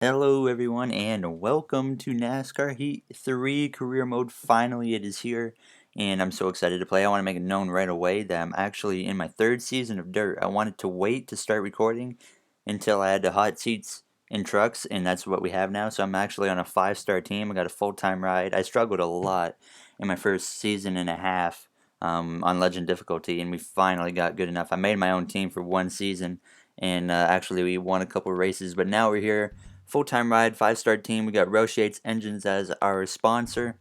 Hello everyone and welcome to NASCAR Heat 3 Career Mode. Finally it is here and I'm so excited to play. I want to make it known right away that I'm actually in my third season of Dirt. I wanted to wait to start recording until I had the hot seats in trucks, and that's what we have now. So I'm actually on a 5-star team. I got a full-time ride. I struggled a lot in my first season and a half on Legend difficulty, and we finally got good enough. I made my own team for one season, and actually we won a couple races, but now we're here. Full-time ride, 5-star team. We got Roche's Engines as our sponsor,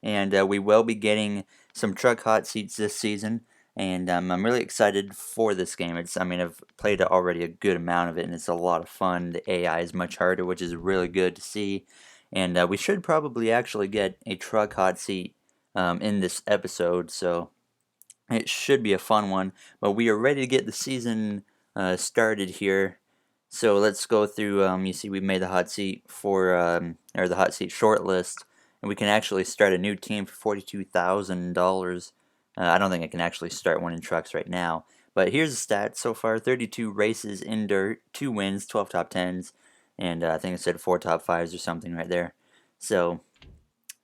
and we will be getting some truck hot seats this season. And I'm really excited for this game. I've played already a good amount of it, and it's a lot of fun. The AI is much harder, which is really good to see. And we should probably actually get a truck hot seat in this episode, so it should be a fun one. But we are ready to get the season started here. So let's go through. You see, we made the hot seat or the hot seat short list, and we can actually start a new team for $42,000. I don't think I can actually start one in trucks right now. But here's the stats so far: 32 races in dirt, 2 wins, 12 top 10s, and I think it said 4 top 5s or something right there. So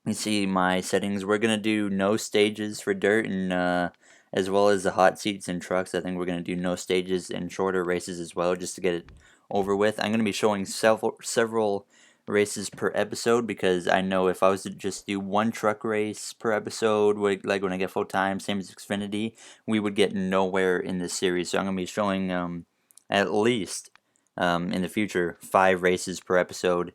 you see my settings. We're gonna do no stages for dirt, and as well as the hot seats in trucks. I think we're gonna do no stages in shorter races as well, just to get it over with. I'm gonna be showing several races per episode, because I know if I was to just do one truck race per episode, like when I get full time, same as Xfinity, we would get nowhere in this series. So I'm gonna be showing at least in the future 5 races per episode.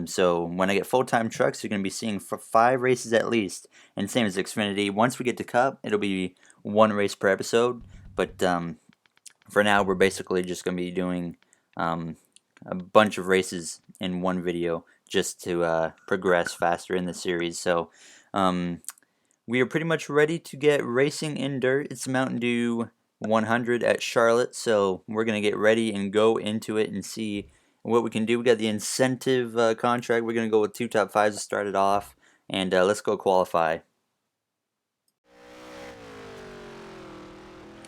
So when I get full-time trucks, you're going to be seeing 5 races at least. And same as Xfinity, once we get to Cup, it'll be 1 race per episode. But for now, we're basically just going to be doing a bunch of races in one video, just to progress faster in the series. So we are pretty much ready to get racing in dirt. It's Mountain Dew 100 at Charlotte, so we're going to get ready and go into it and see what we can do. We got the incentive contract. We're going to go with 2 top 5s to start it off, and let's go qualify.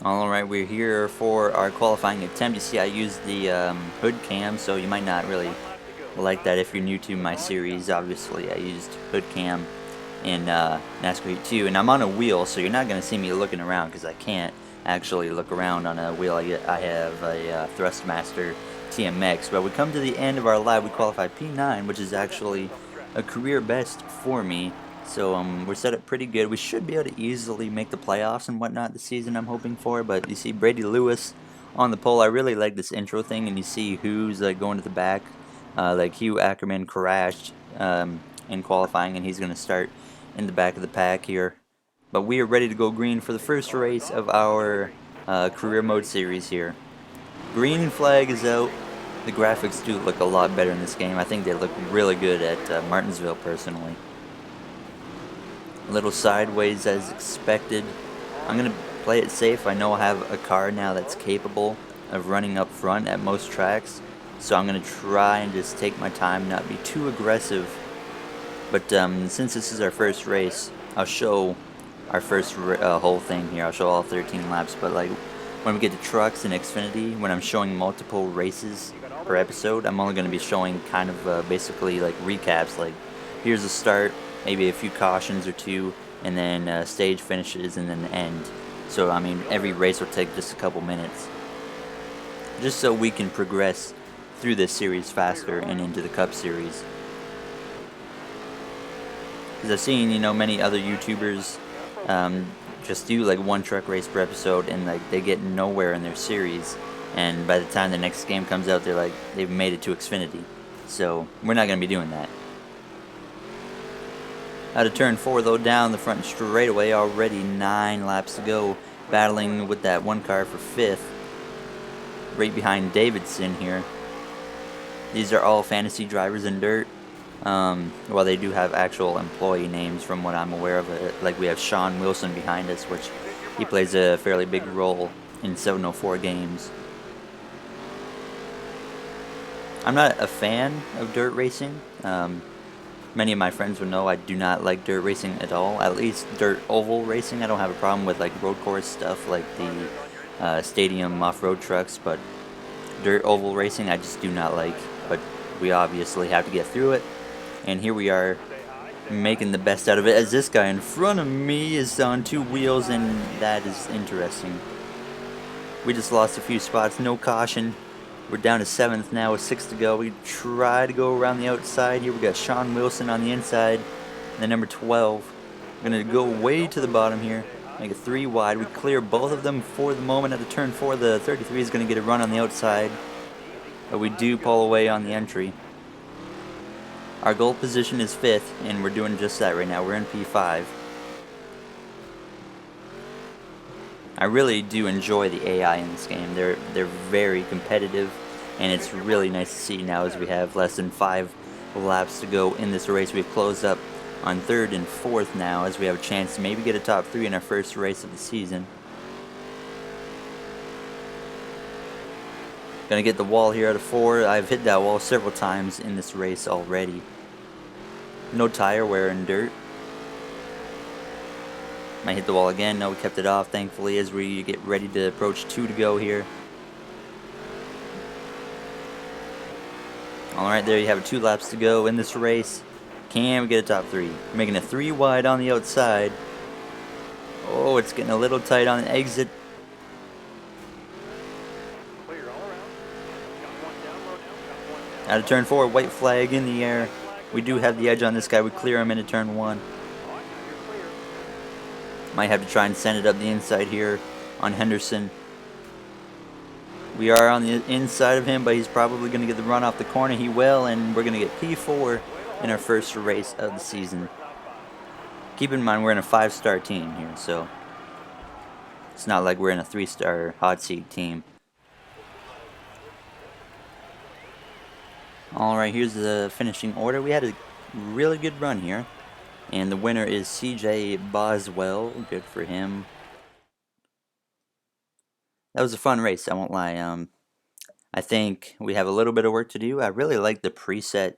Alright, we're here for our qualifying attempt. You see, I used the hood cam, so you might not really like that if you're new to my series. Obviously, I used hood cam in NASCAR Heat 2, and I'm on a wheel, so you're not going to see me looking around, because I can't actually look around on a wheel. I have a Thrustmaster TMX, but we come to the end of our lap. We qualify P9, which is actually a career best for me. So we're set up pretty good. We should be able to easily make the playoffs and whatnot this season, I'm hoping for. But you see Brady Lewis on the pole. I really like this intro thing, and you see who's going to the back. Like Hugh Ackerman crashed in qualifying, and he's going to start in the back of the pack here. But we are ready to go green for the first race of our career mode series here. Green flag is out. The graphics do look a lot better in this game. I think they look really good at Martinsville, personally. A little sideways as expected. I'm going to play it safe. I know I have a car now that's capable of running up front at most tracks, so I'm going to try and just take my time, not be too aggressive. But since this is our first race, I'll show our first whole thing here. I'll show all 13 laps, but like when we get to trucks and Xfinity, when I'm showing multiple races per episode, I'm only going to be showing kind of basically like recaps, like here's the start, maybe a few cautions or 2, and then stage finishes, and then the end. So I mean, every race will take just a couple minutes, just so we can progress through this series faster and into the Cup Series. Because I've seen, many other YouTubers just do like 1 truck race per episode, and like they get nowhere in their series, and by the time the next game comes out, they've made it to Xfinity. So we're not going to be doing that. Out of turn 4 though, down the front straightaway, already 9 laps to go, battling with that 1 car for 5th, right behind Davidson here. These are all fantasy drivers in dirt. Well, they do have actual employee names from what I'm aware of. Like we have Sean Wilson behind us, which he plays a fairly big role in 704 games. I'm not a fan of dirt racing. Many of my friends will know I do not like dirt racing at all. At least dirt oval racing. I don't have a problem with like road course stuff like the stadium off-road trucks, but dirt oval racing I just do not like. But we obviously have to get through it. And here we are, making the best out of it, as this guy in front of me is on 2 wheels, and that is interesting. We just lost a few spots, no caution. We're down to 7th now with 6 to go. We try to go around the outside here. We got Sean Wilson on the inside, and then number 12. We're going to go way to the bottom here, make it 3 wide. We clear both of them for the moment at the turn 4. The 33 is going to get a run on the outside, but we do pull away on the entry. Our goal position is 5th, and we're doing just that right now. We're in P5. I really do enjoy the AI in this game. They're very competitive, and it's really nice to see now as we have less than 5 laps to go in this race. We've closed up on 3rd and 4th now, as we have a chance to maybe get a top 3 in our first race of the season. Gonna get the wall here out of 4. I've hit that wall several times in this race already. No tire wear and dirt. Might hit the wall again. No, we kept it off, thankfully, as we get ready to approach 2 to go here. Alright, there you have it. 2 laps to go in this race. Can we get a top 3? We're making a 3 wide on the outside. Oh, it's getting a little tight on the exit. Out of turn 4, white flag in the air. We do have the edge on this guy. We clear him into turn 1. Might have to try and send it up the inside here on Henderson. We are on the inside of him, but he's probably going to get the run off the corner. He will, and we're going to get P4 in our first race of the season. Keep in mind we're in a 5-star team here, so it's not like we're in a 3-star hot seat team. Alright, here's the finishing order. We had a really good run here. And the winner is CJ Boswell. Good for him. That was a fun race, I won't lie. I think we have a little bit of work to do. I really like the preset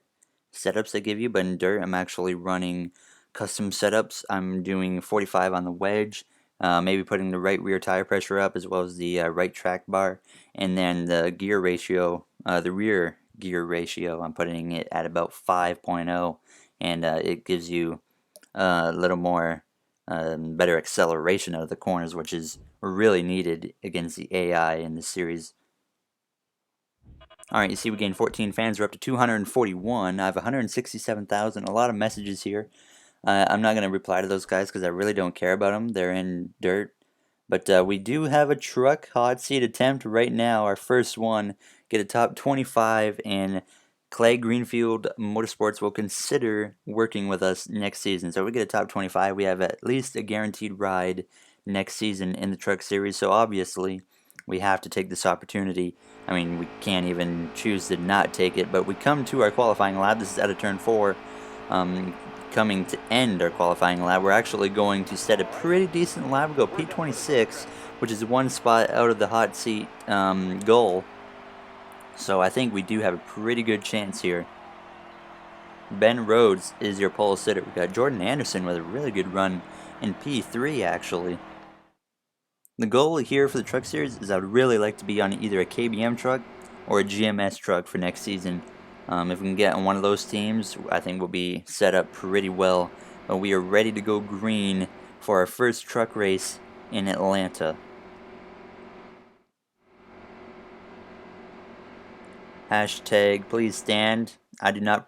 setups they give you, but in dirt I'm actually running custom setups. I'm doing 45 on the wedge, maybe putting the right rear tire pressure up as well as the right track bar, and then the gear ratio, the rear gear ratio, I'm putting it at about 5.0, and it gives you a little more better acceleration out of the corners, which is really needed against the AI in this series. Alright, you see we gained 14 fans. We're up to 241. I have 167,000. A lot of messages here. I'm not going to reply to those guys because I really don't care about them. They're in dirt. But we do have a truck hot seat attempt right now. Our first one. Get a top 25, and Clay Greenfield Motorsports will consider working with us next season. So if we get a top 25, we have at least a guaranteed ride next season in the truck series. So obviously we have to take this opportunity. I mean, we can't even choose to not take it, but we come to our qualifying lap. This is out of turn 4. Coming to end our qualifying lap. We're actually going to set a pretty decent lap. We go P26, which is 1 spot out of the hot seat goal. So I think we do have a pretty good chance here. Ben Rhodes is your pole sitter. We got Jordan Anderson with a really good run in P3 actually. The goal here for the truck series is I would really like to be on either a KBM truck or a GMS truck for next season. If we can get on one of those teams, I think we'll be set up pretty well. But we are ready to go green for our first truck race in Atlanta. Hashtag please stand. I do not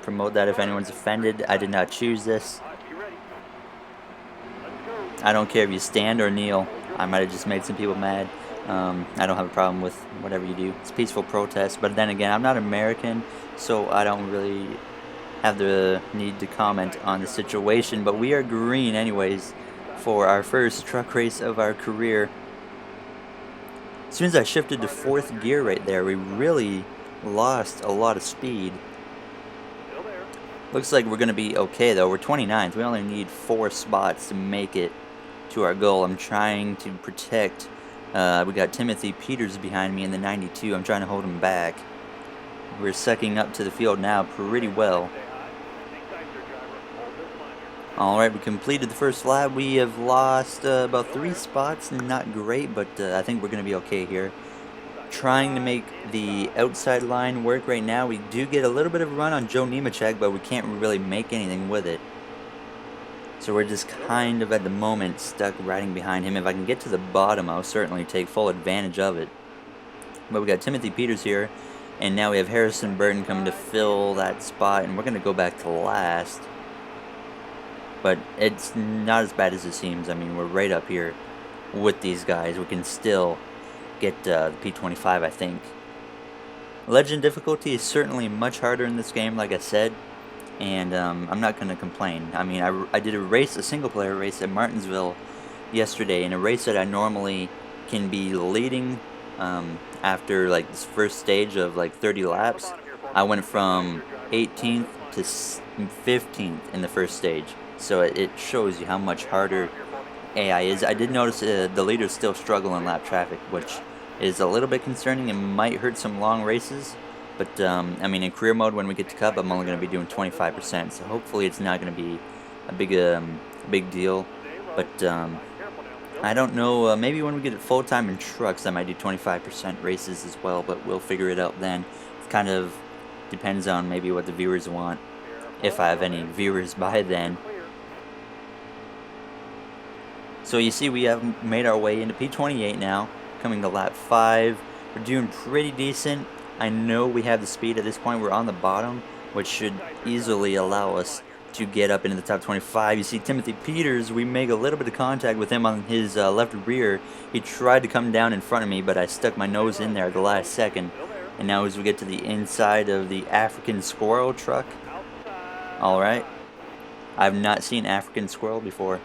promote that if anyone's offended. I did not choose this. I don't care if you stand or kneel. I might have just made some people mad. I don't have a problem with whatever you do. It's peaceful protest, but then again, I'm not American, so I don't really have the need to comment on the situation. But we are green anyways for our first truck race of our career. As soon as I shifted to 4th gear right there, we really lost a lot of speed. Looks like we're going to be okay though. We're 29th. We only need 4 spots to make it to our goal. I'm trying to protect. We got Timothy Peters behind me in the 92. I'm trying to hold him back. We're sucking up to the field now pretty well. Alright, we completed the first lap. We have lost about 3 spots. Not great, but I think we're going to be okay here. trying to make the outside line work right now. We do get a little bit of a run on Joe Nemechek, but we can't really make anything with it. So we're just kind of at the moment stuck riding behind him. If I can get to the bottom, I'll certainly take full advantage of it. But we got Timothy Peters here, and now we have Harrison Burton coming to fill that spot, and we're going to go back to last. But it's not as bad as it seems. I mean, we're right up here with these guys. We can still get the P25, I think. Legend difficulty is certainly much harder in this game, like I said, and I'm not going to complain. I mean, I did a single player race at Martinsville yesterday, in a race that I normally can be leading after like this first stage of like 30 laps. I went from 18th to 15th in the first stage, so it shows you how much harder AI is. I did notice the leaders still struggle in lap traffic, which is a little bit concerning and might hurt some long races. But I mean, in career mode, when we get to Cup, I'm only going to be doing 25%, so hopefully it's not going to be a big deal. But I don't know, maybe when we get it full-time in trucks, I might do 25% races as well, but we'll figure it out then. It kind of depends on maybe what the viewers want, if I have any viewers by then. So you see, we have made our way into P28 now, coming to lap 5. We're doing pretty decent. I know we have the speed at this point. We're on the bottom, which should easily allow us to get up into the top 25. You see Timothy Peters, we make a little bit of contact with him on his left rear. He tried to come down in front of me, but I stuck my nose in there at the last second. And now as we get to the inside of the African Squirrel truck. Alright. I've not seen African Squirrel before.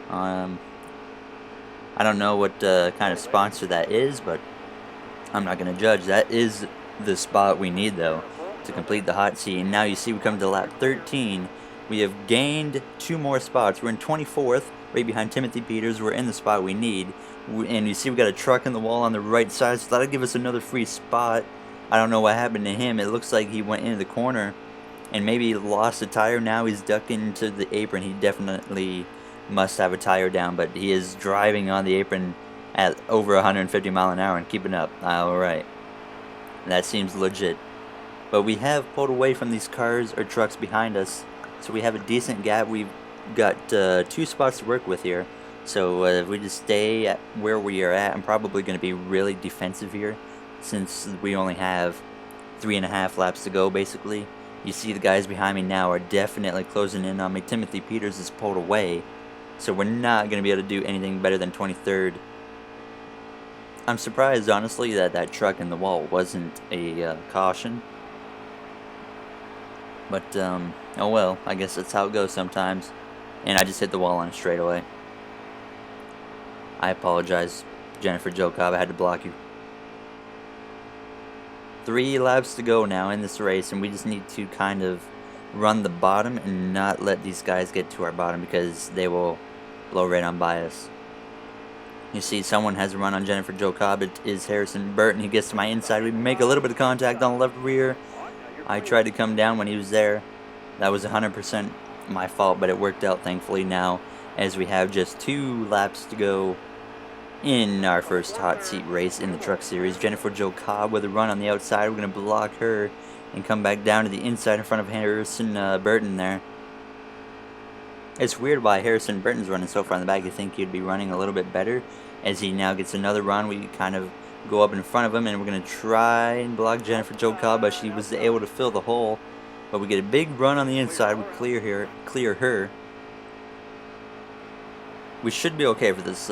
I don't know what kind of sponsor that is, but I'm not going to judge. That is the spot we need, though, to complete the hot seat. And now you see we come to lap 13. We have gained 2 more spots. We're in 24th, right behind Timothy Peters. We're in the spot we need. And you see we got a truck in the wall on the right side, so that'll give us another free spot. I don't know what happened to him. It looks like he went into the corner and maybe lost a tire. Now he's ducking into the apron. He definitely must have a tire down, but he is driving on the apron at over 150 mile an hour and keeping up. Alright. That seems legit. But we have pulled away from these cars or trucks behind us, so we have a decent gap. We've got 2 spots to work with here. So if we just stay at where we are at, I'm probably going to be really defensive here, since we only have 3.5 laps to go, basically. You see the guys behind me now are definitely closing in on me. Timothy Peters is pulled away, so we're not going to be able to do anything better than 23rd. I'm surprised, honestly, that that truck in the wall wasn't a caution. But, oh well, I guess that's how it goes sometimes. And I just hit the wall on a straightaway. I apologize, Jennifer Jo Cobb, I had to block you. 3 laps to go now in this race, and we just need to kind of run the bottom and not let these guys get to our bottom, because they will blow right on by us. You see someone has a run on Jennifer Jo Cobb. It is Harrison Burton. He gets to my inside. We make a little bit of contact on the left rear. I tried to come down when he was there. That was 100% my fault, but it worked out thankfully now, as we have just 2 laps to go in our first hot seat race in the truck series. Jennifer Jo Cobb with a run on the outside. We're going to block her and come back down to the inside in front of Harrison Burton there. It's weird why Harrison Burton's running so far in the back. You think he'd be running a little bit better. As he now gets another run, we kind of go up in front of him, and we're going to try and block Jennifer Jo Cobb, but she was able to fill the hole. But we get a big run on the inside. We clear her. We should be okay for this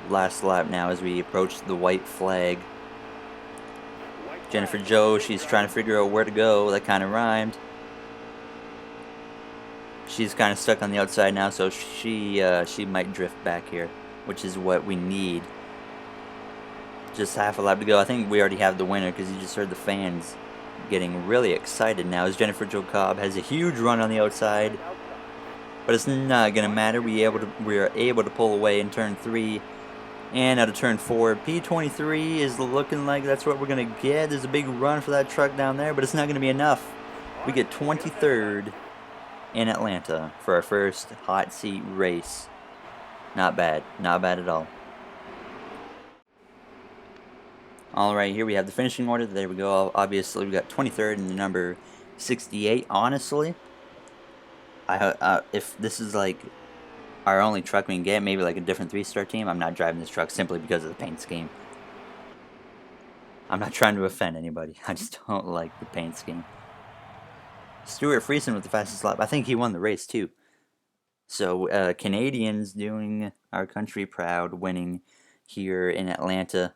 last lap now as we approach the white flag. Jennifer Jo, she's trying to figure out where to go. That kind of rhymed. She's kind of stuck on the outside now, so she might drift back here, which is what we need. Just half a lap to go. I think we already have the winner, because you just heard the fans getting really excited now as Jennifer Jo Cobb has a huge run on the outside. But it's not going to matter. We are able to pull away in turn 3 and out of turn 4. P23 is looking like that's what we're going to get. There's a big run for that truck down there, but it's not going to be enough. We get 23rd in Atlanta for our first hot seat race. Not bad. Not bad at all. Alright, here we have the finishing order. There we go. Obviously, we got 23rd and the number 68. Honestly, if this is like our only truck we can get, maybe like a different 3-star team, I'm not driving this truck simply because of the paint scheme. I'm not trying to offend anybody. I just don't like the paint scheme. Stuart Friesen with the fastest lap. I think he won the race too. So Canadians doing our country proud, winning here in Atlanta.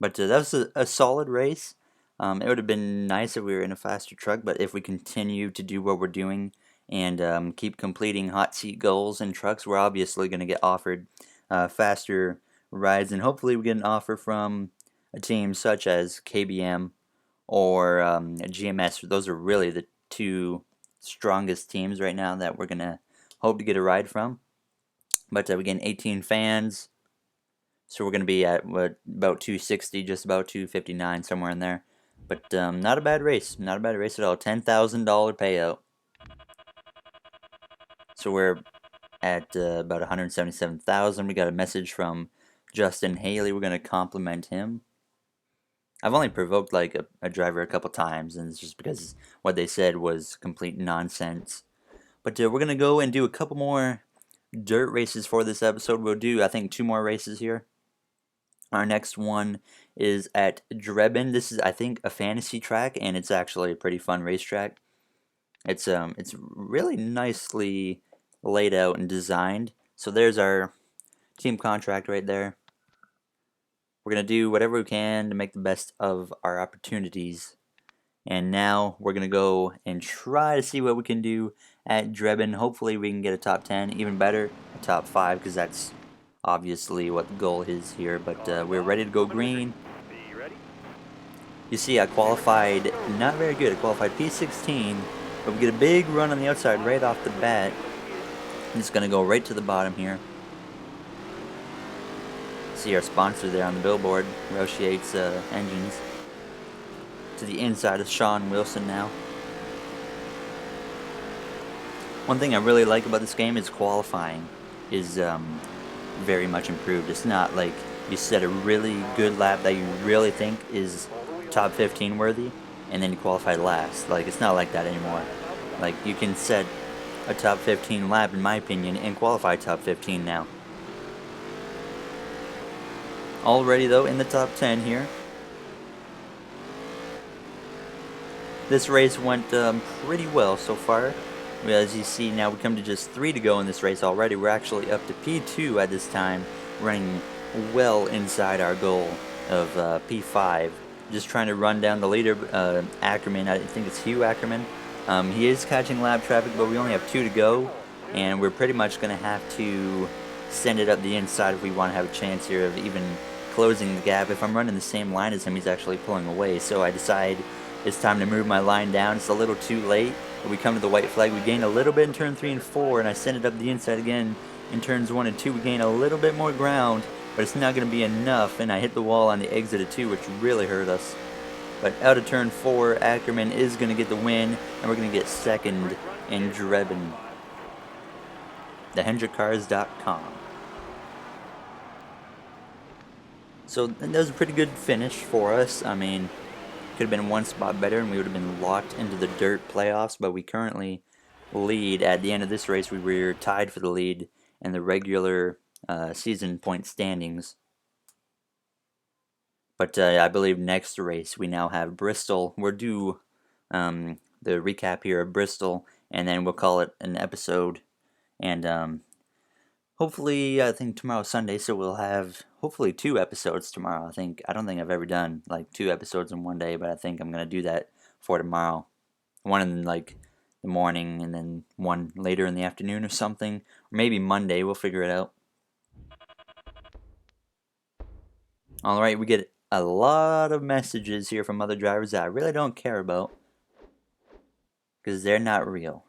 But that was a solid race. It would have been nice if we were in a faster truck, but if we continue to do what we're doing and keep completing hot seat goals in trucks, we're obviously going to get offered faster rides, and hopefully we get an offer from a team such as KBM or GMS. Those are really the two strongest teams right now that we're going to hope to get a ride from. But we get 18 fans. So we're going to be at about 260, just about 259, somewhere in there. But not a bad race. Not a bad race at all. $10,000 payout. So we're at about 177,000. We got a message from Justin Haley. We're going to compliment him. I've only provoked like a driver a couple times, and it's just because what they said was complete nonsense. But we're going to go and do a couple more dirt races for this episode. We'll do, I think, 2 more races here. Our next one is at Drebin. This is, I think, a fantasy track, and it's actually a pretty fun racetrack. It's really nicely laid out and designed. So there's our team contract right there. We're gonna do whatever we can to make the best of our opportunities. And now we're gonna go and try to see what we can do at Drebin. Hopefully we can get a top 10, even better, a top 5, because that's obviously what the goal is here, but we're ready to go green. You see, I qualified not very good. I qualified P16, but we get a big run on the outside right off the bat. I'm just going to go right to the bottom here. See our sponsor there on the billboard, Roush Yates Engines. To the inside of Sean Wilson now. One thing I really like about this game is qualifying is very much improved. It's not like you set a really good lap that you really think is top 15 worthy and then you qualify last. Like, it's not like that anymore. Like, you can set a top 15 lap, in my opinion, and qualify top 15 now. Already though in the top 10 here. This race went pretty well so far. As you see now, we come to just 3 to go in this race already. We're actually up to P2 at this time, running well inside our goal of P5. Just trying to run down the leader, Ackerman. I think it's Hugh Ackerman. He is catching lap traffic, but we only have 2 to go, and we're pretty much going to have to send it up the inside if we want to have a chance here of even closing the gap. If I'm running the same line as him, he's actually pulling away, so I decide it's time to move my line down. It's a little too late. We come to the white flag. We gain a little bit in turn 3 and 4, and I send it up the inside again in turns 1 and 2. We gain a little bit more ground, but it's not going to be enough, and I hit the wall on the exit of 2, which really hurt us. But out of turn 4, Ackerman is going to get the win, and we're going to get second in Drebin. TheHendrickCars.com. So that was a pretty good finish for us. I mean, could have been 1 spot better and we would have been locked into the dirt playoffs, but we currently lead. At the end of this race, we were tied for the lead in the regular season point standings. But I believe next race we now have Bristol. We're due the recap here of Bristol, and then we'll call it an episode. And hopefully, I think tomorrow's Sunday, so we'll have hopefully 2 episodes tomorrow. I don't think I've ever done like 2 episodes in one day, but I think I'm gonna do that for tomorrow. One in like the morning, and then one later in the afternoon or something. Or maybe Monday. We'll figure it out. All right, we get a lot of messages here from other drivers that I really don't care about because they're not real.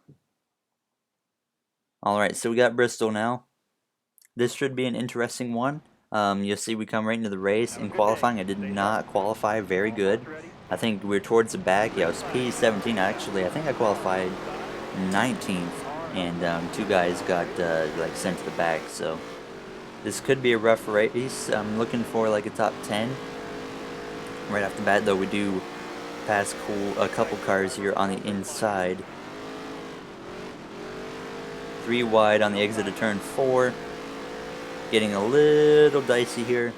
All right, so we got Bristol now. This should be an interesting one. You'll see we come right into the race. In qualifying, I did not qualify very good. I think we were towards the back. Yeah, it was P17 actually. I think I qualified 19th, and 2 guys got like sent to the back. So This could be a rough race. I'm looking for like a top 10. Right off the bat, though, we do pass a couple cars here on the inside. 3 wide on the exit of turn 4. Getting a little dicey here,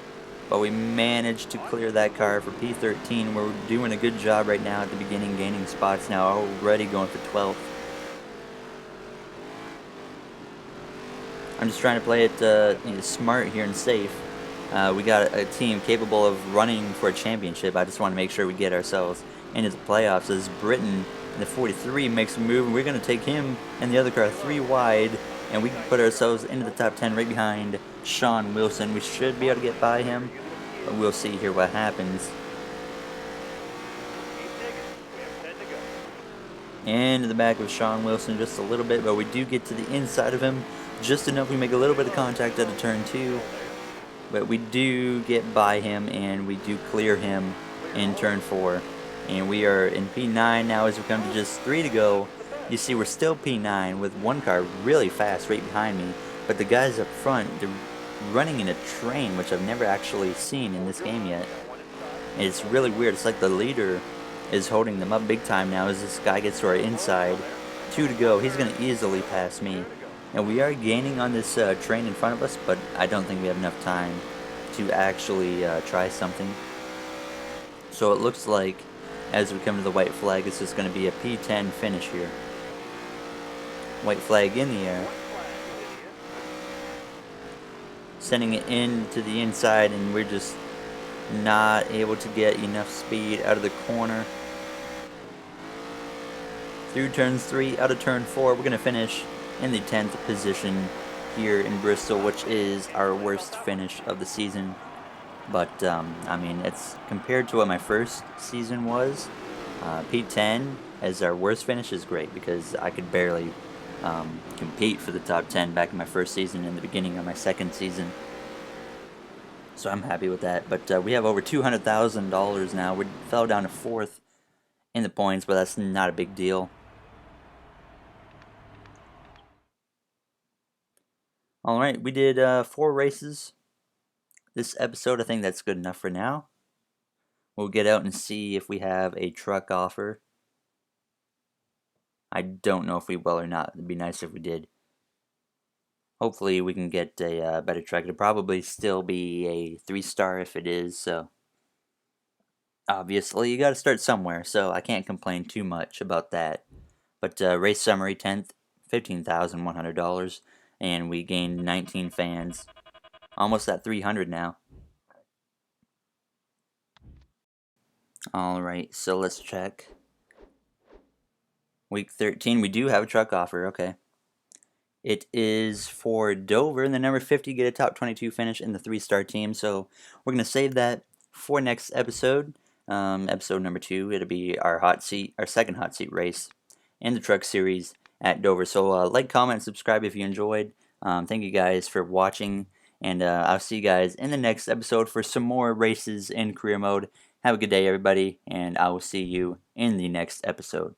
but we managed to clear that car for P13. We're doing a good job right now at the beginning, gaining spots now, already going for 12th. I'm just trying to play it smart here and safe. We got a team capable of running for a championship. I just want to make sure we get ourselves into the playoffs as Britain in the 43 makes a move, and we're going to take him and the other car 3 wide, and we can put ourselves into the top 10 right behind Sean Wilson. We should be able to get by him, but we'll see here what happens. Into the back of Sean Wilson just a little bit, but we do get to the inside of him just enough. We make a little bit of contact at a turn 2, but we do get by him and we do clear him in turn 4. And we are in P9 now as we come to just 3 to go. You see we're still P9 with one car really fast right behind me, but the guys up front, they're running in a train, which I've never actually seen in this game yet. And it's really weird. It's like the leader is holding them up big time now as this guy gets to our inside. 2 to go. He's going to easily pass me. And we are gaining on this train in front of us, but I don't think we have enough time to actually try something. So it looks like as we come to the white flag, it's just going to be a P10 finish here. White flag in the air. Sending it into the inside, and we're just not able to get enough speed out of the corner. Through turns 3, out of turn 4, we're going to finish in the 10th position here in Bristol, which is our worst finish of the season. But, I mean, it's compared to what my first season was, P10 as our worst finish is great because I could barely compete for the top 10 back in my first season and the beginning of my second season. So I'm happy with that. But we have over $200,000 now. We fell down to 4th in the points, but that's not a big deal. Alright, we did 4 races this episode. I think that's good enough for now. We'll get out and see if we have a truck offer. I don't know if we will or not. It'd be nice if we did. Hopefully we can get a better truck. It'll probably still be a 3-star if it is, so obviously you gotta start somewhere, so I can't complain too much about that. But race summary, 10th, $15,100, and we gained 19 fans. Almost at 300 now. Alright, so let's check. Week 13, we do have a truck offer, okay. It is for Dover, and the number 50 get a top 22 finish in the 3-star team, so we're going to save that for next episode. Episode number 2, it'll be our second hot seat race in the truck series at Dover. So like, comment, and subscribe if you enjoyed. Thank you guys for watching, and I'll see you guys in the next episode for some more races in career mode. Have a good day, everybody, and I will see you in the next episode.